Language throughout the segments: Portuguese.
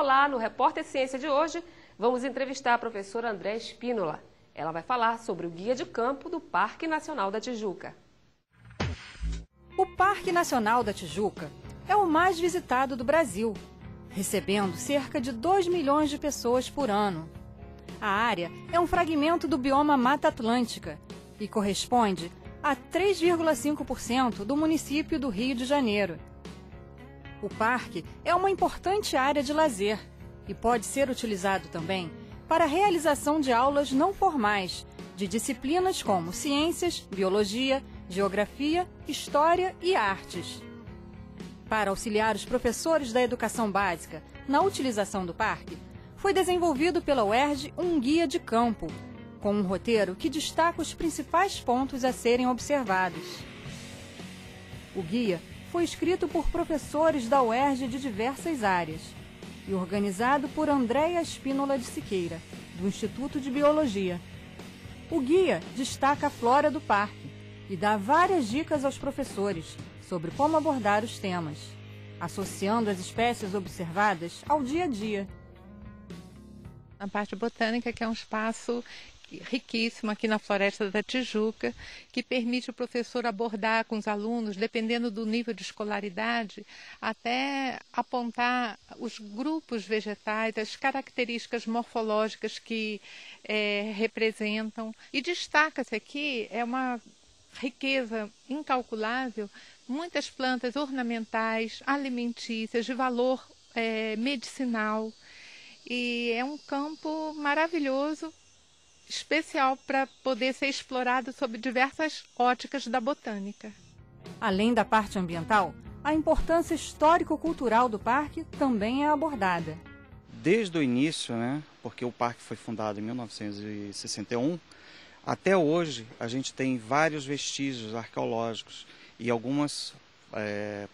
Olá, no Repórter Ciência de hoje, vamos entrevistar a professora Andréa Espínola. Ela vai falar sobre o Guia de Campo do Parque Nacional da Tijuca. O Parque Nacional da Tijuca é o mais visitado do Brasil, recebendo cerca de 2 milhões de pessoas por ano. A área é um fragmento do bioma Mata Atlântica e corresponde a 3,5% do município do Rio de Janeiro. O parque é uma importante área de lazer e pode ser utilizado também para a realização de aulas não formais de disciplinas como ciências, biologia, geografia, história e artes. Para auxiliar os professores da educação básica na utilização do parque, foi desenvolvido pela UERJ um guia de campo, com um roteiro que destaca os principais pontos a serem observados. O guia foi escrito por professores da UERJ de diversas áreas e organizado por Andréa Espínola de Siqueira, do Instituto de Biologia. O guia destaca a flora do parque e dá várias dicas aos professores sobre como abordar os temas, associando as espécies observadas ao dia a dia. A parte botânica, que é um espaço riquíssimo aqui na Floresta da Tijuca, que permite o professor abordar com os alunos, dependendo do nível de escolaridade, até apontar os grupos vegetais, as características morfológicas que representam. E destaca-se aqui, é uma riqueza incalculável, muitas plantas ornamentais, alimentícias, de valor medicinal. E é um campo maravilhoso, especial para poder ser explorado sob diversas óticas da botânica. Além da parte ambiental, a importância histórico-cultural do parque também é abordada. Desde o início, porque o parque foi fundado em 1961, até hoje a gente tem vários vestígios arqueológicos e algumas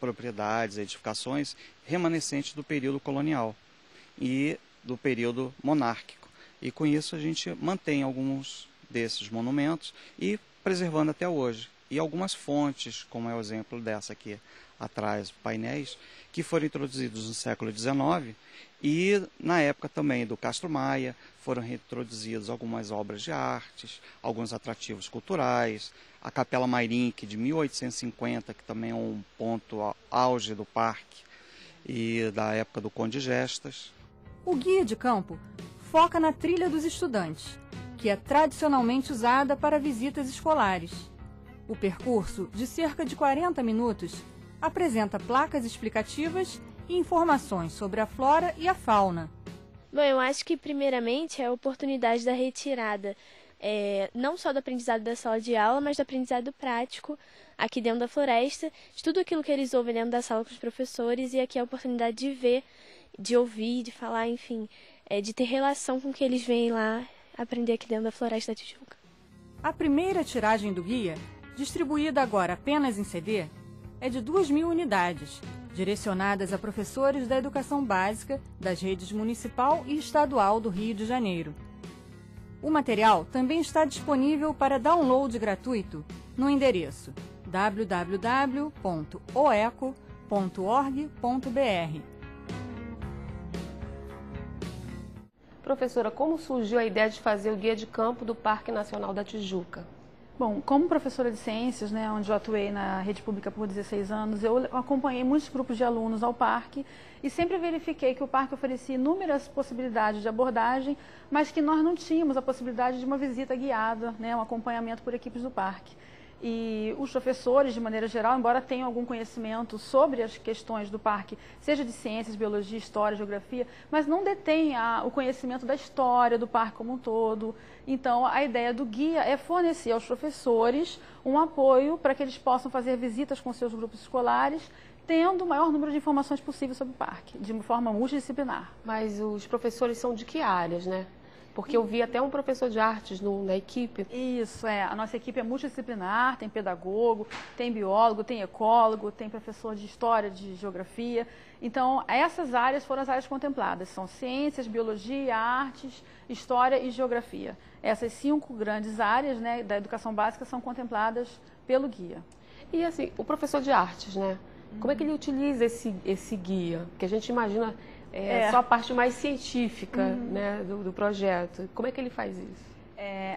propriedades, edificações remanescentes do período colonial e do período monárquico. E com isso a gente mantém alguns desses monumentos e preservando até hoje. E algumas fontes, como é o exemplo dessa aqui atrás, painéis, que foram introduzidos no século XIX e na época também do Castro Maia foram reintroduzidas algumas obras de artes, alguns atrativos culturais, a Capela Mairinque de 1850, que também é um ponto auge do parque, e da época do Conde Gestas. O guia de campo foca na trilha dos estudantes, que é tradicionalmente usada para visitas escolares. O percurso, de cerca de 40 minutos, apresenta placas explicativas e informações sobre a flora e a fauna. Bom, eu acho que primeiramente é a oportunidade da retirada, não só do aprendizado da sala de aula, mas do aprendizado prático aqui dentro da floresta, de tudo aquilo que eles ouvem dentro da sala com os professores, e aqui é a oportunidade de ver, de ouvir, de falar, enfim, de ter relação com o que eles veem lá, aprender aqui dentro da Floresta da Tijuca. A primeira tiragem do guia, distribuída agora apenas em CD, é de 2.000 unidades, direcionadas a professores da educação básica das redes municipal e estadual do Rio de Janeiro. O material também está disponível para download gratuito no endereço www.oeco.org.br. Professora, como surgiu a ideia de fazer o Guia de Campo do Parque Nacional da Tijuca? Bom, como professora de ciências, onde eu atuei na rede pública por 16 anos, eu acompanhei muitos grupos de alunos ao parque e sempre verifiquei que o parque oferecia inúmeras possibilidades de abordagem, mas que nós não tínhamos a possibilidade de uma visita guiada, um acompanhamento por equipes do parque. E os professores, de maneira geral, embora tenham algum conhecimento sobre as questões do parque, seja de ciências, biologia, história, geografia, mas não detêm o conhecimento da história do parque como um todo. Então, a ideia do guia é fornecer aos professores um apoio para que eles possam fazer visitas com seus grupos escolares, tendo o maior número de informações possível sobre o parque, de uma forma multidisciplinar. Mas os professores são de que áreas, Porque eu vi até um professor de artes na equipe. Isso, a nossa equipe é multidisciplinar, tem pedagogo, tem biólogo, tem ecólogo, tem professor de história, de geografia. Então, essas áreas foram as áreas contempladas, são ciências, biologia, artes, história e geografia. Essas 5 grandes áreas da educação básica são contempladas pelo guia. E assim, o professor de artes, Como é que ele utiliza esse guia? Porque a gente imagina só a parte mais científica, né, do projeto. Como é que ele faz isso?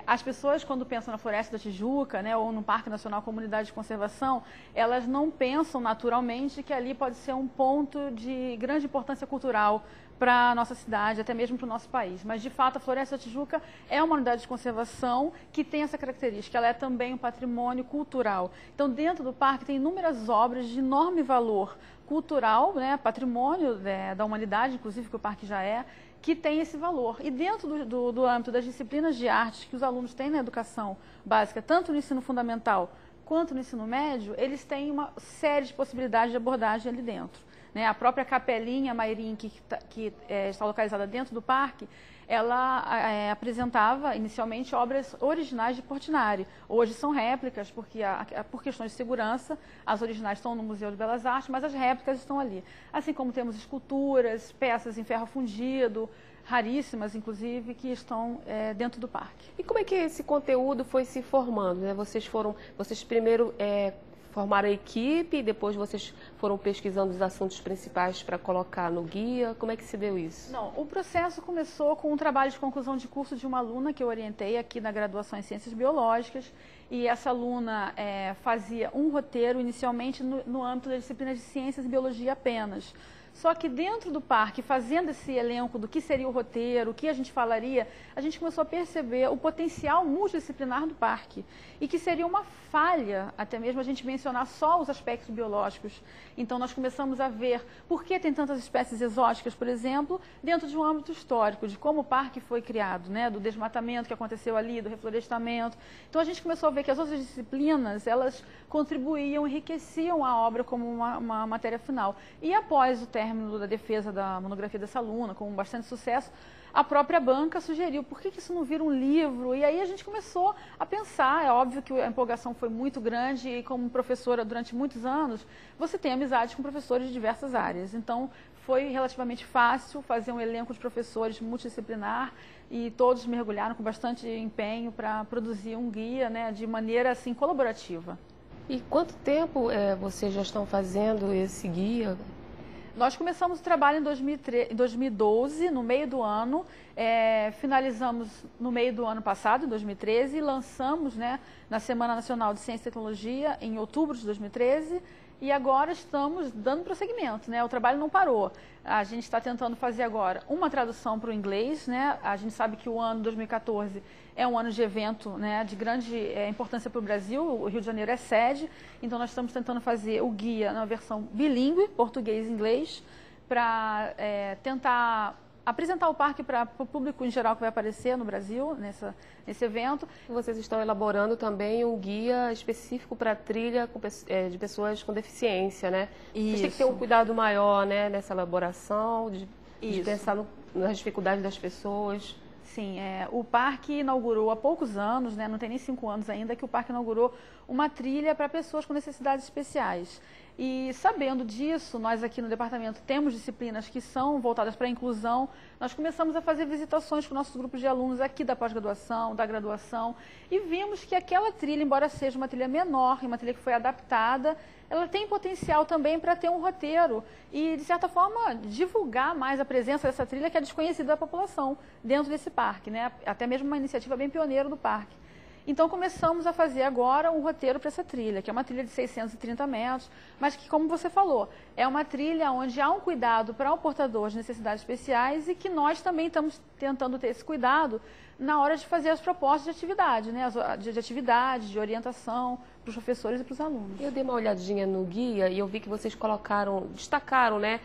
As pessoas, quando pensam na Floresta da Tijuca, né, ou no Parque Nacional Comunidade de Conservação, elas não pensam naturalmente que ali pode ser um ponto de grande importância cultural para a nossa cidade, até mesmo para o nosso país. Mas, de fato, a Floresta da Tijuca é uma unidade de conservação que tem essa característica. Ela é também um patrimônio cultural. Então, dentro do parque tem inúmeras obras de enorme valor cultural, né, patrimônio da humanidade, inclusive, que o parque já é, que tem esse valor. E dentro do âmbito das disciplinas de artes que os alunos têm na educação básica, tanto no ensino fundamental quanto no ensino médio, eles têm uma série de possibilidades de abordagem ali dentro. Né? A própria Capelinha Mairim, que está localizada dentro do parque, ela apresentava inicialmente obras originais de Portinari. Hoje são réplicas, porque por questões de segurança, as originais estão no Museu de Belas Artes, mas as réplicas estão ali. Assim como temos esculturas, peças em ferro fundido, raríssimas, inclusive, que estão dentro do parque. E como é que esse conteúdo foi se formando? Né? Vocês primeiro formaram a equipe e depois vocês foram pesquisando os assuntos principais para colocar no guia? Como é que se deu isso? Não, o processo começou com um trabalho de conclusão de curso de uma aluna que eu orientei aqui na graduação em Ciências Biológicas, e essa aluna fazia um roteiro inicialmente no âmbito da disciplina de Ciências e Biologia apenas. Só que dentro do parque, fazendo esse elenco do que seria o roteiro, o que a gente falaria, a gente começou a perceber o potencial multidisciplinar do parque e que seria uma falha, até mesmo a gente mencionar só os aspectos biológicos. Então nós começamos a ver por que tem tantas espécies exóticas, por exemplo, dentro de um âmbito histórico, de como o parque foi criado, né, do desmatamento que aconteceu ali, do reflorestamento. Então a gente começou a ver que as outras disciplinas, elas contribuíam, enriqueciam a obra como uma matéria final. E após o término da defesa da monografia dessa aluna, com bastante sucesso, a própria banca sugeriu, por que isso não vira um livro? E aí a gente começou a pensar, é óbvio que a empolgação foi muito grande e como professora durante muitos anos, você tem amizade com professores de diversas áreas. Então foi relativamente fácil fazer um elenco de professores multidisciplinar e todos mergulharam com bastante empenho para produzir um guia, né, de maneira assim colaborativa. E quanto tempo vocês já estão fazendo esse guia? Nós começamos o trabalho em 2012, no meio do ano, finalizamos no meio do ano passado, em 2013, e lançamos, né, na Semana Nacional de Ciência e Tecnologia, em outubro de 2013, e agora estamos dando prosseguimento, né? O trabalho não parou. A gente está tentando fazer agora uma tradução para o inglês, né? A gente sabe que o ano 2014 é um ano de evento, né, de grande importância para o Brasil, o Rio de Janeiro é sede, então nós estamos tentando fazer o guia na versão bilíngue, português e inglês, para tentar apresentar o parque para o público em geral que vai aparecer no Brasil, nesse evento. Vocês estão elaborando também um guia específico para trilha de pessoas com deficiência, né? Vocês têm que ter um cuidado maior, né, nessa elaboração, de pensar nas dificuldades das pessoas. Sim, o parque inaugurou há poucos anos, né, não tem nem 5 anos ainda, que o parque inaugurou uma trilha para pessoas com necessidades especiais. E sabendo disso, nós aqui no departamento temos disciplinas que são voltadas para a inclusão. Nós começamos a fazer visitações com nossos grupos de alunos aqui da pós-graduação, da graduação, e vimos que aquela trilha, embora seja uma trilha menor, uma trilha que foi adaptada, ela tem potencial também para ter um roteiro e, de certa forma, divulgar mais a presença dessa trilha que é desconhecida da população dentro desse parque, né? Até mesmo uma iniciativa bem pioneira do parque. Então começamos a fazer agora um roteiro para essa trilha, que é uma trilha de 630 metros, mas que, como você falou, é uma trilha onde há um cuidado para o portador de necessidades especiais e que nós também estamos tentando ter esse cuidado na hora de fazer as propostas de atividade, né? De atividade, de orientação para os professores e para os alunos. Eu dei uma olhadinha no guia e eu vi que vocês destacaram, né,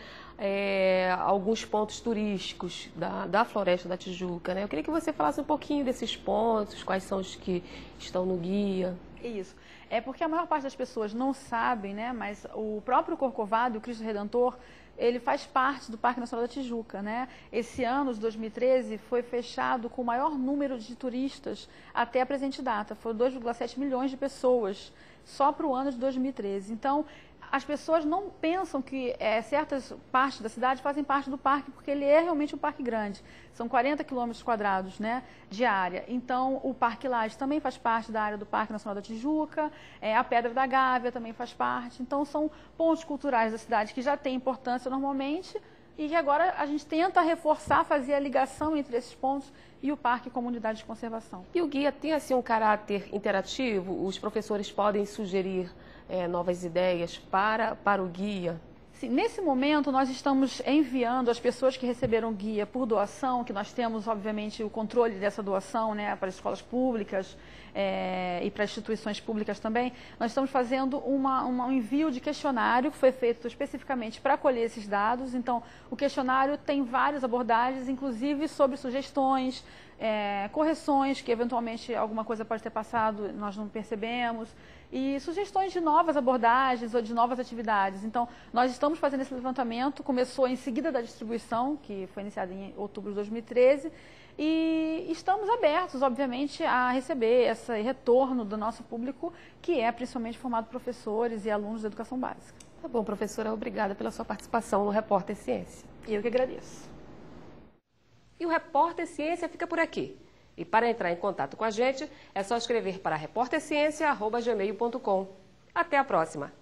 alguns pontos turísticos da Floresta da Tijuca, né? Eu queria que você falasse um pouquinho desses pontos, quais são os que estão no guia. Isso. É porque a maior parte das pessoas não sabem, né? Mas o próprio Corcovado, o Cristo Redentor, ele faz parte do Parque Nacional da Tijuca, né? Esse ano, de 2013, foi fechado com o maior número de turistas até a presente data. Foram 2,7 milhões de pessoas só para o ano de 2013. Então, as pessoas não pensam que certas partes da cidade fazem parte do parque, porque ele é realmente um parque grande. São 40 quilômetros quadrados, né, de área. Então, o Parque Lage também faz parte da área do Parque Nacional da Tijuca, a Pedra da Gávea também faz parte. Então, são pontos culturais da cidade que já têm importância normalmente, e que agora a gente tenta reforçar, fazer a ligação entre esses pontos e o parque comunidade de conservação. E o guia tem assim um caráter interativo? Os professores podem sugerir novas ideias para o guia? Sim, nesse momento nós estamos enviando as pessoas que receberam guia por doação, que nós temos obviamente o controle dessa doação, né, para escolas públicas e para instituições públicas também. Nós estamos fazendo um envio de questionário que foi feito especificamente para colher esses dados. Então, o questionário tem várias abordagens, inclusive sobre sugestões, correções, que eventualmente alguma coisa pode ter passado, nós não percebemos, e sugestões de novas abordagens ou de novas atividades. Então, nós estamos fazendo esse levantamento, começou em seguida da distribuição, que foi iniciada em outubro de 2013, e estamos abertos, obviamente, a receber esse retorno do nosso público, que é principalmente formado professores e alunos da educação básica. Tá bom, professora, obrigada pela sua participação no Repórter Ciência. Eu que agradeço. E o Repórter Ciência fica por aqui. E para entrar em contato com a gente, é só escrever para repórterciência@gmail.com. Até a próxima!